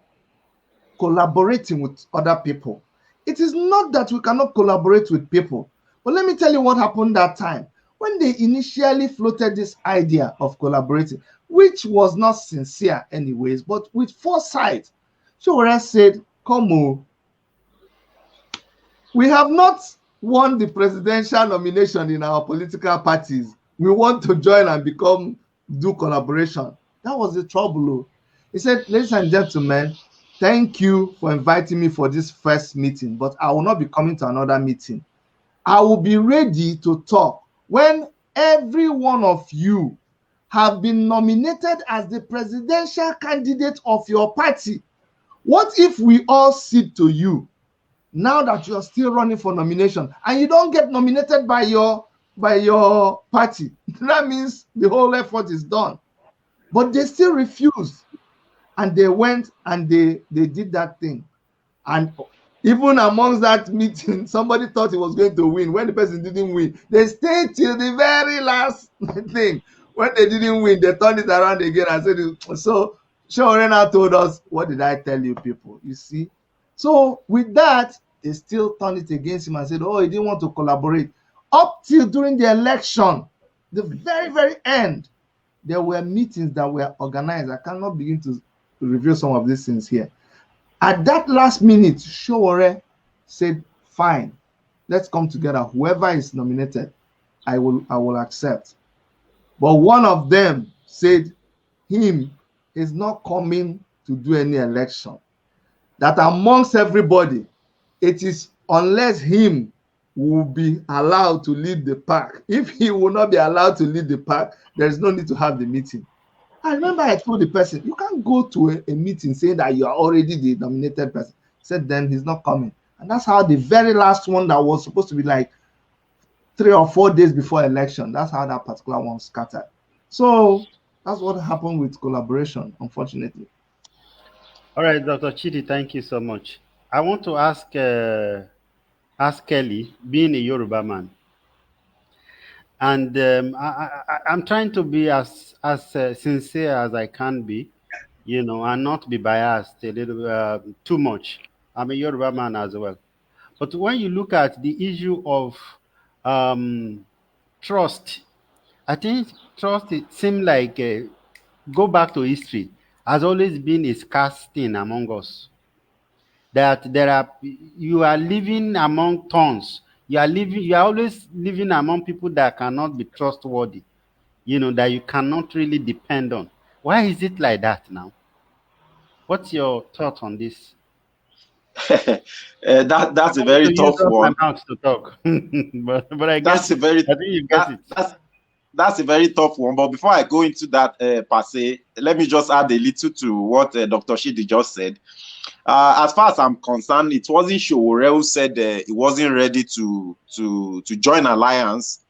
Speaker 4: collaborating with other people. It is not that we cannot collaborate with people, but let me tell you what happened that time. When they initially floated this idea of collaborating, which was not sincere anyways, but with foresight, Sowore said, come on, we have not won the presidential nomination in our political parties. We want to join and do collaboration. That was the trouble. He said, ladies and gentlemen, thank you for inviting me for this first meeting, but I will not be coming to another meeting. I will be ready to talk when every one of you have been nominated as the presidential candidate of your party. What if we all sit to you now that you are still running for nomination and you don't get nominated by your party? That means the whole effort is done. But they still refused, and they went and they did that thing. And even amongst that meeting, somebody thought he was going to win. When the person didn't win, they stayed till the very last thing. When they didn't win, they turned it around again and said, so Sowore now told us, what did I tell you people? You see? So with that, they still turned it against him and said, oh, he didn't want to collaborate. Up till during the election, the very, very end, there were meetings that were organized. I cannot begin to reveal some of these things here. At that last minute, Sowore said, fine, let's come together. Whoever is nominated, I will accept. But one of them said him is not coming to do any election. That amongst everybody, it is unless him will be allowed to lead the pack. If he will not be allowed to lead the pack, there is no need to have the meeting. I remember I told the person, you can't go to a meeting saying that you are already the nominated person. He said then he's not coming. And that's how the very last one that was supposed to be like 3 or 4 days before election, that's how that particular one scattered. So that's what happened with collaboration, unfortunately.
Speaker 1: All right, Dr. Chidi, thank you so much. I want to ask Kelly, being a Yoruba man, and I'm trying to be as sincere as I can be, and not be biased a little too much. I'm a Yoruba man as well. But when you look at the issue of trust, I think trust, it seems like, go back to history, has always been a scarce thing among us. That you are living among thorns. You are always living among people that cannot be trustworthy, that you cannot really depend on. Why is it like that now? What's your thought on this?
Speaker 3: That's
Speaker 1: I
Speaker 3: a
Speaker 1: want
Speaker 3: very
Speaker 1: to use
Speaker 3: tough
Speaker 1: up my
Speaker 3: one.
Speaker 1: mouth to talk, but I get
Speaker 3: That's a
Speaker 1: it.
Speaker 3: very
Speaker 1: I think you get
Speaker 3: that
Speaker 1: it.
Speaker 3: that's a very tough one. But before I go into that per se, let me just add a little to what Dr. Shidi just said. As far as I'm concerned, it wasn't Sowore who said he wasn't ready to join alliance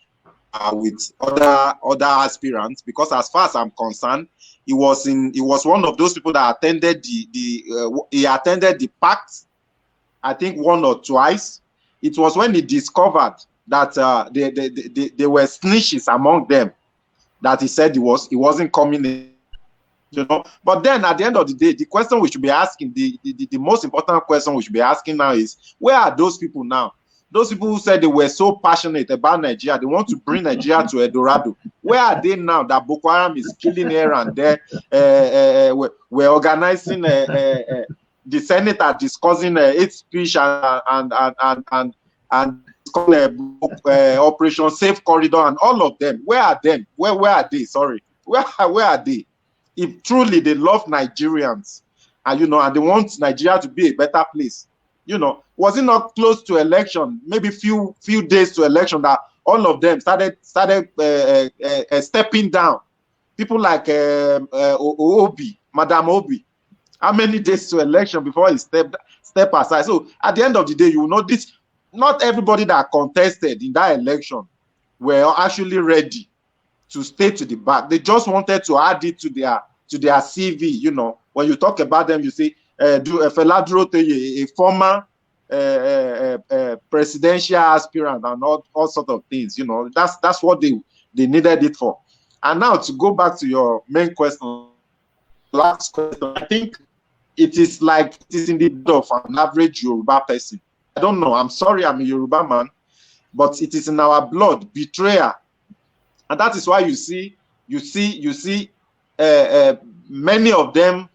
Speaker 3: with other aspirants, because as far as I'm concerned, he was one of those people that attended he attended the pact, I think 1 or twice. It was when he discovered that there were snitches among them that he said he wasn't coming in. But then at the end of the day, the question we should be asking, the most important question we should be asking now is, where are those people now? Those people who said they were so passionate about Nigeria, they want to bring Nigeria to Eldorado. Where are they now that Boko Haram is killing here and there? We're organizing the senator discussing hate speech and Operation Safe Corridor and all of them. Where are them? Where are they? Sorry, where are they? If truly they love Nigerians, and and they want Nigeria to be a better place, was it not close to election, maybe few days to election, that all of them started stepping down? People like Obi, Madam Obi, how many days to election before he step aside? So at the end of the day, this, not everybody that contested in that election were actually ready to stay to the back. They just wanted to add it to their CV. When you talk about them, you say Fela Durotoye, a former presidential aspirant, and all sort of things. That's what they needed it for. And now to go back to your main question, last question, I think it is like it is in the blood of an average Yoruba person. I don't know. I'm sorry, I'm a Yoruba man, but it is in our blood, betrayal. And that is why you see many of them,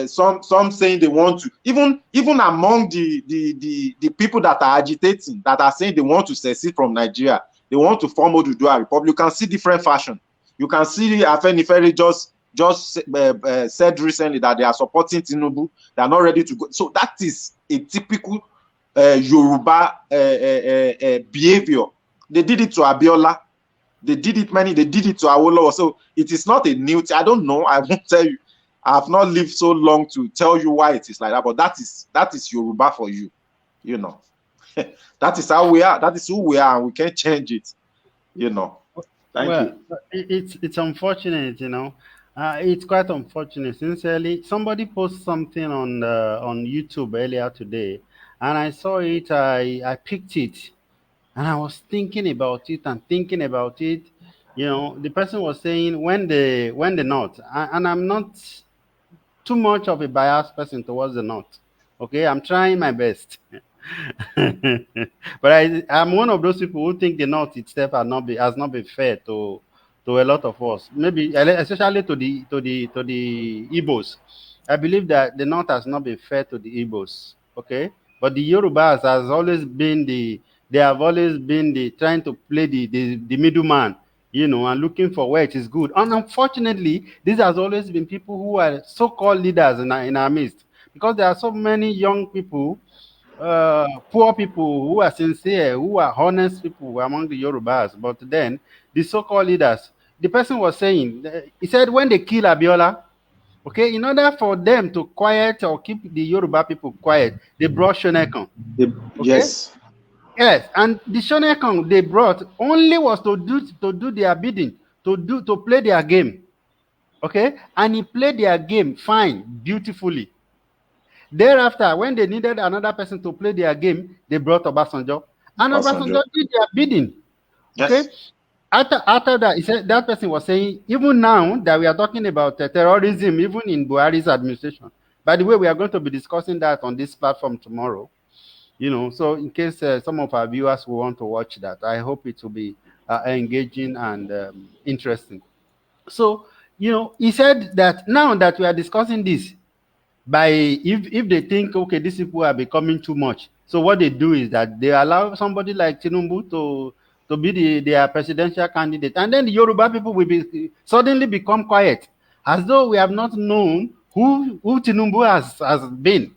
Speaker 3: some saying they want to, even among the people that are agitating, that are saying they want to secede from Nigeria, they want to form Oduduwa Republic. You can see different fashion. You can see Afenifere just said recently that they are supporting Tinubu. They are not ready to go. So that is a typical Yoruba behavior. They did it to Abiola. They did it to Awolowo. So it is not a new thing. I don't know. I won't tell you. I have not lived so long to tell you why it is like that. But that is Yoruba for you. You know, that is how we are. That is who we are, and we can't change it. You know. Thank
Speaker 1: Well,
Speaker 3: you.
Speaker 1: it's unfortunate, you know. It's quite unfortunate. Sincerely, somebody posted something on YouTube earlier today, and I saw it. I picked it, and I was thinking about it and thinking about it. You know, the person was saying when the North, and I'm not too much of a biased person towards the North. Okay, I'm trying my best. But I'm one of those people who think the North itself has not been fair to a lot of us. Maybe especially to the Igbos. I believe that the North has not been fair to the Igbos. Okay, but the Yorubas has always been they have always been trying to play the middleman, you know, and looking for where it is good. And unfortunately, this has always been people who are so-called leaders in our midst, because there are so many young people, poor people who are sincere, who are honest people among the Yorubas. But then the so-called leaders, the person was saying, he said when they kill Abiola, okay, in order for them to quiet or keep the Yoruba people quiet, they brought Shonekon. Okay,
Speaker 3: Yes.
Speaker 1: yes, and the Shonekon they brought only was to do their bidding, to play their game. Okay, and he played their game fine, beautifully. Thereafter, when they needed another person to play their game, they brought Obasanjo. And
Speaker 3: Obasanjo.
Speaker 1: Obasanjo did their bidding. Okay.
Speaker 3: Yes.
Speaker 1: After that, he said that person was saying, even now that we are talking about terrorism, even in Buhari's administration. By the way, we are going to be discussing that on this platform tomorrow. You know, so in case some of our viewers will want to watch that, I hope it will be engaging and interesting. So, you know, he said that now that we are discussing this, by if they think, okay, these people are becoming too much, so what they do is that they allow somebody like Tinubu to be their presidential candidate, and then the Yoruba people will be suddenly become quiet, as though we have not known who Tinubu has been.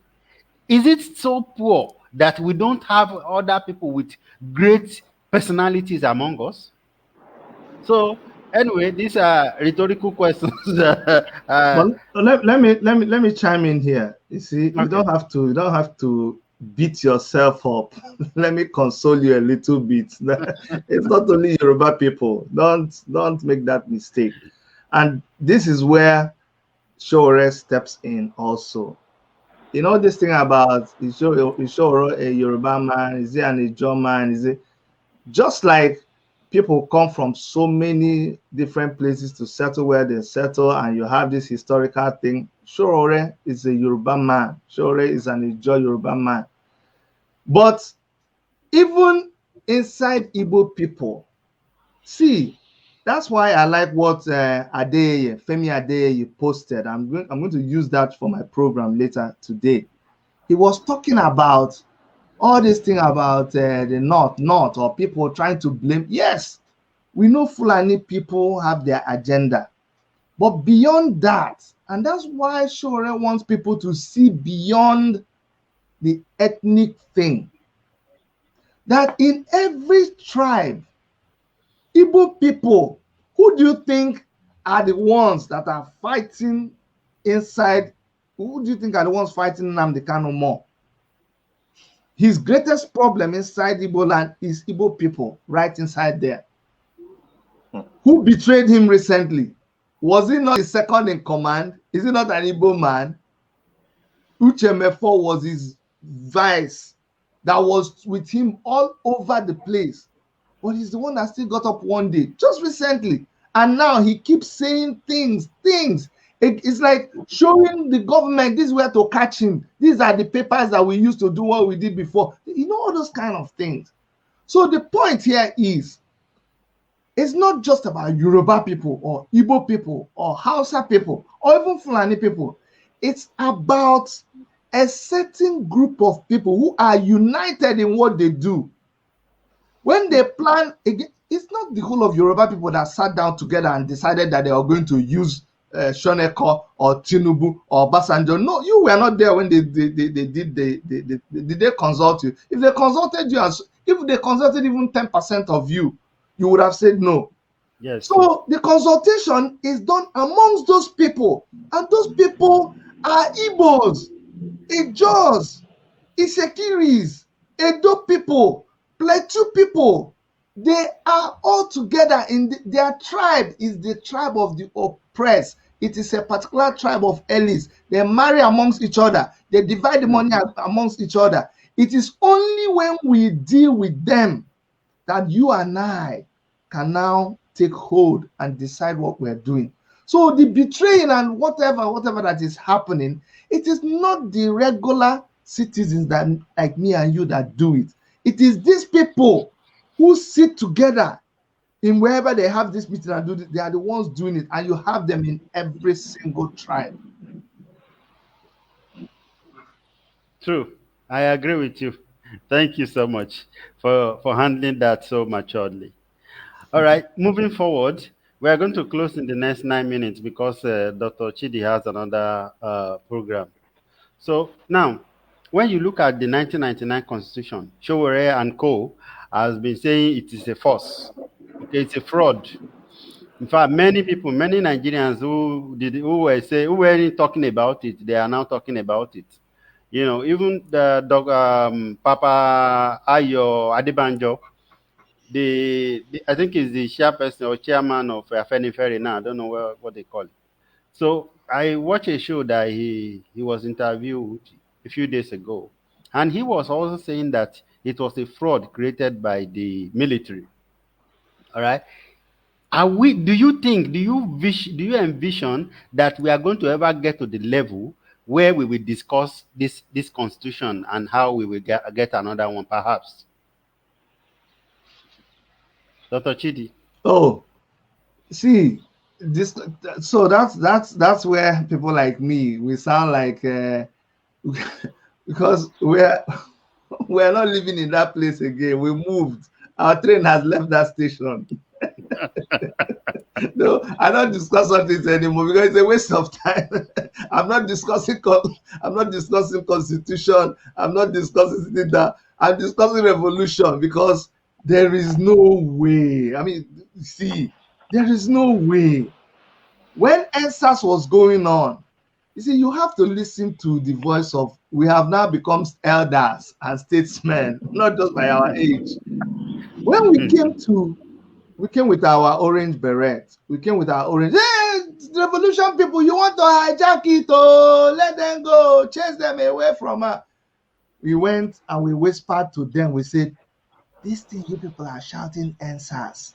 Speaker 1: Is it so poor that we don't have other people with great personalities among us? So anyway, these are rhetorical questions.
Speaker 4: But let me chime in here. You see, you
Speaker 1: Okay.
Speaker 4: don't have to beat yourself up. Let me console you a little bit. It's not only Yoruba people. Don't make that mistake. And this is where Sowore steps in also. You know this thing about is Sowore a Yoruba man? Is he an Ijaw man? Is it just like people come from so many different places to settle where they settle, and you have this historical thing? Sowore is a Yoruba man. Sowore is an Ijaw Yoruba man. But even inside Igbo people, see, that's why I like what Femi Adeyeye posted. I'm going to use that for my program later today. He was talking about all this thing about the North, or people trying to blame. Yes, we know Fulani people have their agenda. But beyond that, and that's why Sowore wants people to see beyond the ethnic thing, that in every tribe, Igbo people, who do you think are the ones that are fighting inside? Who do you think are the ones fighting Nnamdi Kanu more? His greatest problem inside Igbo land is Igbo people right inside there. Who betrayed him recently? Was he not his second in command? Is he not an Igbo man? Uche Mefo was his vice that was with him all over the place. But he's the one that still got up one day, just recently. And now he keeps saying things It's like showing the government this is where to catch him. These are the papers that we used to do what we did before. You know, all those kind of things. So the point here is, it's not just about Yoruba people or Igbo people or Hausa people or even Fulani people. It's about a certain group of people who are united in what they do. When they plan, it's not the whole of Yoruba people that sat down together and decided that they are going to use Shoneko or Tinubu or Basanjo. No, you were not there when they did they consult you? If they consulted you, if they consulted even 10% of you, you would have said no.
Speaker 1: Yes.
Speaker 4: So the consultation is done amongst those people, and those people are Igbos, Ijos, Isekiris, Edo people, Plateau people. They are all together in their tribe is the tribe of the oppressed. It is a particular tribe of Elis. They marry amongst each other. They divide the money amongst each other. It is only when we deal with them that you and I can now take hold and decide what we're doing. So the betraying and whatever that is happening, it is not the regular citizens that like me and you that do it. It is these people who sit together in wherever they have this meeting and do this. They are the ones doing it, and you have them in every single tribe.
Speaker 1: True. I agree with you. Thank you so much for handling that so maturely. All right, moving forward, we are going to close in the next 9 minutes because Dr. Chidi has another program. So now, when you look at the 1999 Constitution, Sowore and Co. has been saying it is a force. Okay, it's a fraud. In fact, many people, many Nigerians who were talking about it, they are now talking about it. You know, even the Papa Ayo Adebanjo, I think he's the chairperson or chairman of Afenifere now. I don't know what they call it. So I watched a show that he was interviewed a few days ago, and he was also saying that it was a fraud created by the military. All right. Do you envision that we are going to ever get to the level where we will discuss this constitution and how we will get another one, perhaps? Dr. Chidi.
Speaker 4: Oh, see this. So that's where people like me, we sound like because we're not living in that place again. We moved. Our train has left that station. No, I don't discuss all this anymore because it's a waste of time. I'm not discussing constitution. I'm not discussing that. I'm discussing revolution because there is no way. I mean, see, there is no way. When NSAS was going on, you see, you have to listen to the voice of, we have now become elders and statesmen, not just by our age. When we came with our orange beret, we came with our orange, hey, revolution people, you want to hijack it, oh, let them go, chase them away from us. We went and we whispered to them, we said, this thing you people are shouting NSAS.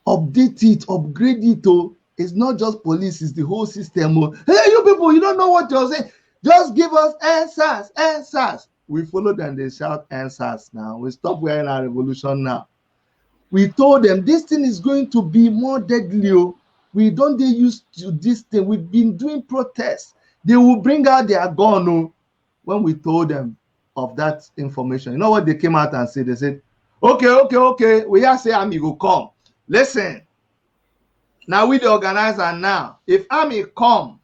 Speaker 4: Update it, upgrade it, oh. It's not just police, it's the whole system. Oh. Hey, you people, you don't know what you're saying. Just give us NSAS, NSAS. We follow them, they shout NSAS now. We stop wearing our revolution now. We told them this thing is going to be more deadly. Oh. We don't get used to this thing. We've been doing protests. They will bring out their gun. Oh. When we told them of that information, you know what they came out and said? They said, okay. We have say army go come. Listen, now we the organizer now. If army come,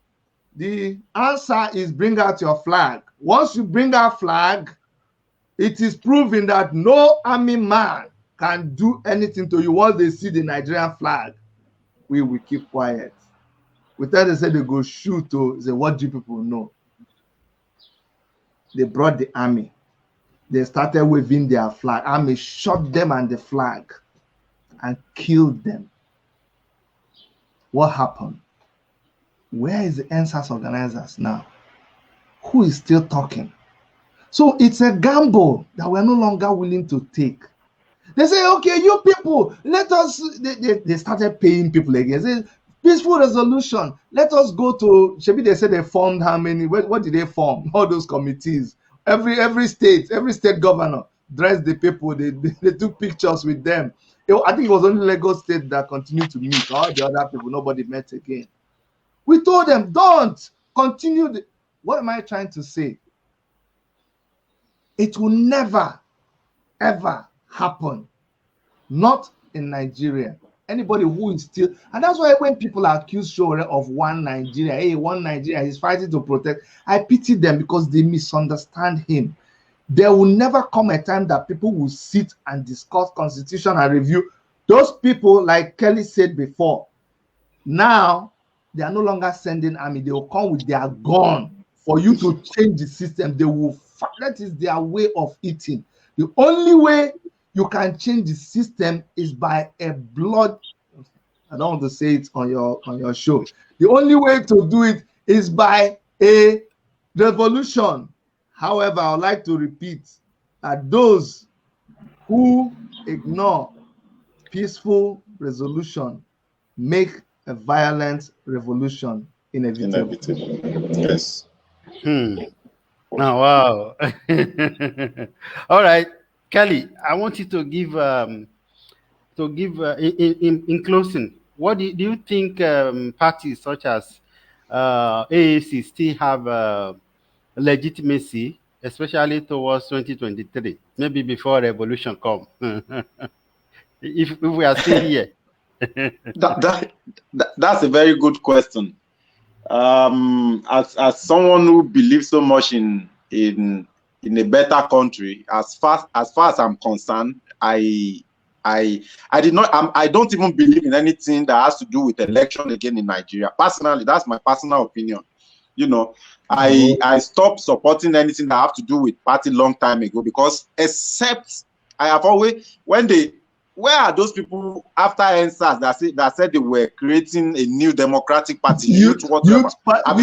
Speaker 4: the answer is bring out your flag. Once you bring out flag, it is proven that no army man can do anything to you. Once they see the Nigerian flag, we will keep quiet. With that, they said they go shoot to say, what do people know? They brought the army. They started waving their flag. Army shot them and the flag and killed them. What happened? Where is the NSAS organizers now? Who is still talking? So it's a gamble that we're no longer willing to take. They say, okay, you people, let us, they started paying people again. They say, Peaceful resolution. Let us go to, maybe they said they formed how many, what did they form? All those committees. Every state governor dressed the people, they took pictures with them. I think it was only Lagos State that continued to meet. All the other people, nobody met again. We told them, don't continue. What am I trying to say? It will never, ever happen. Not in Nigeria. Anybody who is still, and that's why when people accuse Sowore of one Nigeria, hey, one Nigeria, he's fighting to protect, I pity them because they misunderstand him. There will never come a time that people will sit and discuss constitution and review. Those people, like Kelly said before, now they are no longer sending army. They will come with their gun for you to change the system. They will fight. That is their way of eating. The only way you can change the system is by a blood. I don't want to say it on your show. The only way to do it is by a revolution. However, I would like to repeat that those who ignore peaceful resolution make a violent revolution inevitable.
Speaker 3: Yes.
Speaker 1: Oh, wow. All right, Kelly, I want you to give in closing, what do you think parties such as AAC still have legitimacy, especially towards 2023, maybe before revolution come? if we are still here.
Speaker 3: That's a very good question. As someone who believes so much in a better country, as far as I'm concerned, I don't even believe in anything that has to do with election again in Nigeria. Personally, that's my personal opinion. You know, I stopped supporting anything that have to do with party long time ago, because except I have always, where are those people after NSAS that said they were creating a new democratic party? Have you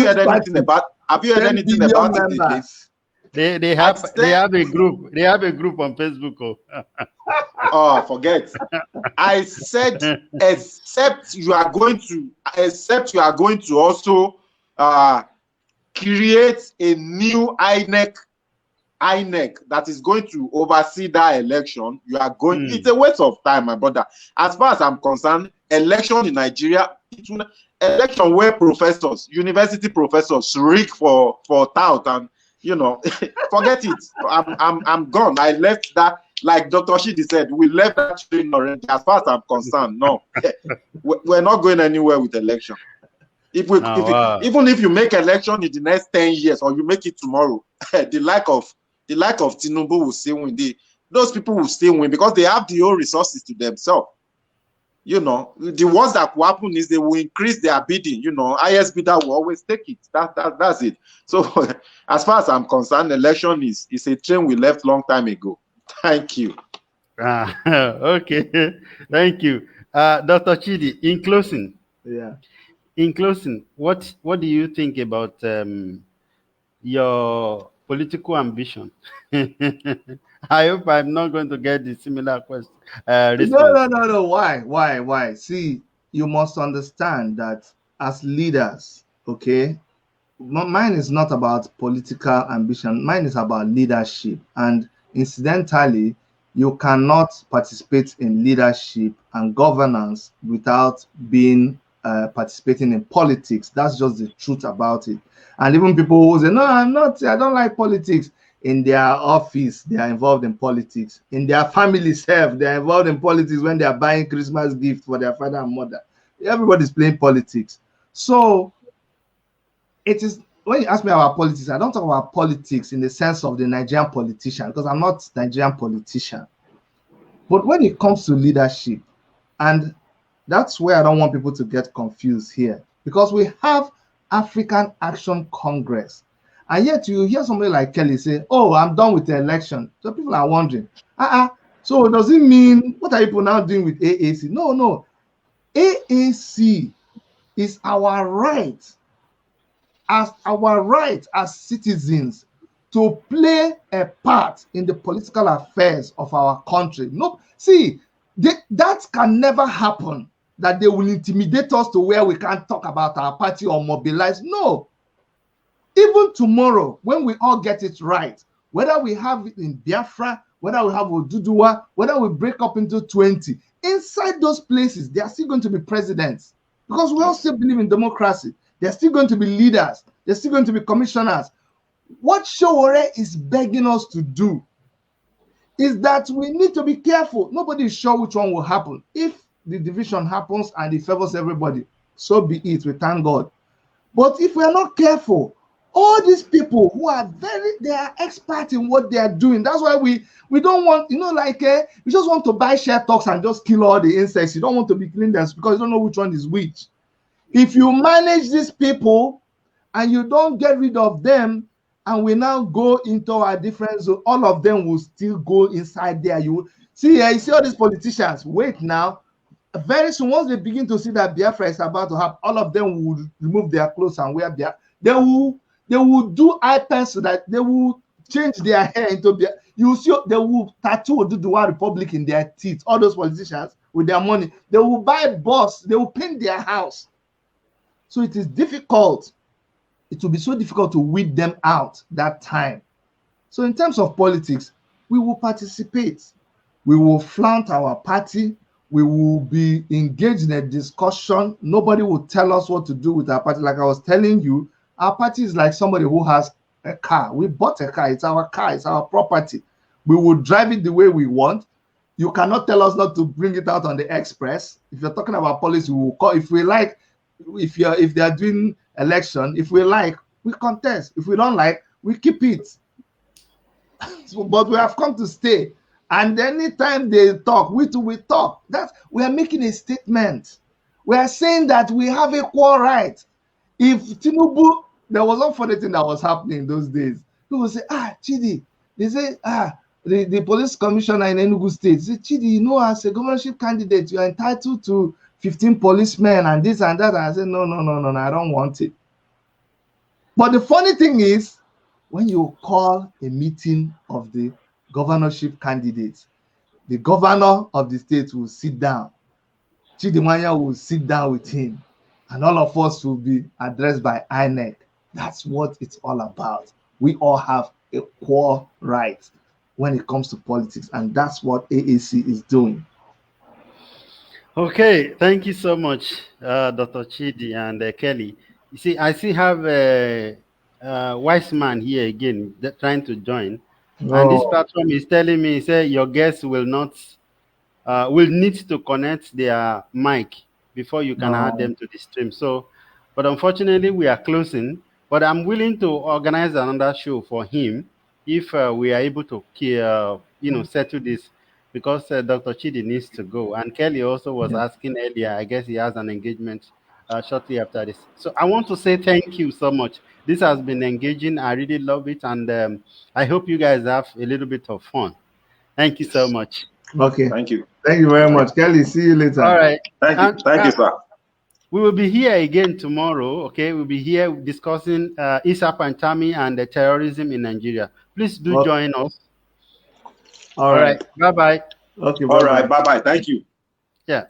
Speaker 3: heard anything about it?
Speaker 1: They have a group. They have a group on Facebook.
Speaker 3: Oh, forget. I said, except you are going to also create a new INEC that is going to oversee that election. You are going. It's a waste of time, my brother. As far as I'm concerned, election in Nigeria, election where university professors rig for tout, and forget it. I'm gone. I left that. Like Dr. Shidi said, we left that train already. As far as I'm concerned, no, we're not going anywhere with election. Even if you make election in the next 10 years, or you make it tomorrow, the like of Tinubu will still win. Those people will still win because they have the whole resources to themselves. The ones that will happen is they will increase their bidding. Highest bidder will always take it. That's it. So as far as I'm concerned, election is a train we left long time ago. Thank you.
Speaker 1: Okay. Thank you. Dr. Chidi, in closing.
Speaker 4: Yeah.
Speaker 1: In closing, what do you think about your political ambition? I hope I'm not going to get the similar question. Response.
Speaker 4: No. Why? See, you must understand that as leaders, okay, mine is not about political ambition. Mine is about leadership. And incidentally, you cannot participate in leadership and governance without being participating in politics. That's just the truth about it. And even people who say, no, I don't like politics, in their office, they are involved in politics. In their family self, they are involved in politics when they are buying Christmas gifts for their father and mother. Everybody's playing politics. So it is, when you ask me about politics, I don't talk about politics in the sense of the Nigerian politician, because I'm not a Nigerian politician. But when it comes to leadership, and that's where I don't want people to get confused here, because we have African Action Congress, and yet you hear somebody like Kelly say, oh, I'm done with the election. So people are wondering, so does it mean, what are people now doing with AAC? No. AAC is our right as citizens to play a part in the political affairs of our country. No, see, that can never happen that they will intimidate us to where we can't talk about our party or mobilize. No. Even tomorrow, when we all get it right, whether we have it in Biafra, whether we have Oduduwa, whether we break up into 20, inside those places, there are still going to be presidents. Because we all still believe in democracy. There are still going to be leaders. There are still going to be commissioners. What Sowore is begging us to do is that we need to be careful. Nobody is sure which one will happen. If the division happens and it favors everybody, so be it. We thank God. But if we are not careful, all these people who are they are expert in what they are doing. That's why we don't want, like we just want to buy share talks and just kill all the insects. You don't want to be killing them because you don't know which one is which. If you manage these people and you don't get rid of them, and we now go into our different zone, all of them will still go inside there. You see all these politicians. Wait now. Very soon, once they begin to see that Biafra is about to happen, all of them will remove their clothes and wear Biafra. They will do eye pencil, that they will change their hair into Biafra. You see, they will tattoo Oduduwa Republic in their teeth. All those politicians with their money, they will buy bus. They will paint their house. So it is difficult. It will be so difficult to weed them out that time. So in terms of politics, we will participate. We will flaunt our party. We will be engaged in a discussion. Nobody will tell us what to do with our party. Like I was telling you, our party is like somebody who has a car. We bought a car. It's our car. It's our property. We will drive it the way we want. You cannot tell us not to bring it out on the express. If you're talking about policy, we will call. If we like, if they are doing election, if we like, we contest. If we don't like, we keep it. But we have come to stay. And anytime they talk, we talk. We are making a statement. We are saying that we have equal right. If Tinubu, there was one funny thing that was happening in those days. People say, Chidi, they say, the police commissioner in Enugu State, say, Chidi, as a governorship candidate, you are entitled to 15 policemen and this and that. And I said, no, I don't want it. But the funny thing is, when you call a meeting of the governorship candidates, the governor of the state will sit down. Chidimanya will sit down with him, and all of us will be addressed by INEC. That's what it's all about. We all have equal rights when it comes to politics, and that's what AAC is doing.
Speaker 1: Okay, thank you so much, Dr. Chidi and Kelly. You see, I still have a wise man here again trying to join. And this platform is telling me, say, your guests will need to connect their mic before you can add them to the stream. So, but unfortunately, we are closing. But I'm willing to organize another show for him if we are able to, settle this, because Dr. Chidi needs to go. And Kelly also was asking earlier. I guess he has an engagement shortly after this. So I want to say thank you so much. This has been engaging. I really love it. And I hope you guys have a little bit of fun. Thank you so much.
Speaker 4: Okay.
Speaker 3: Thank you.
Speaker 4: Thank you very much. Kelly, see you later.
Speaker 1: All right.
Speaker 3: Thank you, sir.
Speaker 1: We will be here again tomorrow. Okay. We'll be here discussing Issa Pantami and the terrorism in Nigeria. Please do join us.
Speaker 4: All right.
Speaker 1: Bye-bye.
Speaker 4: Okay.
Speaker 3: All right. Bye-bye. Thank you.
Speaker 1: Yeah.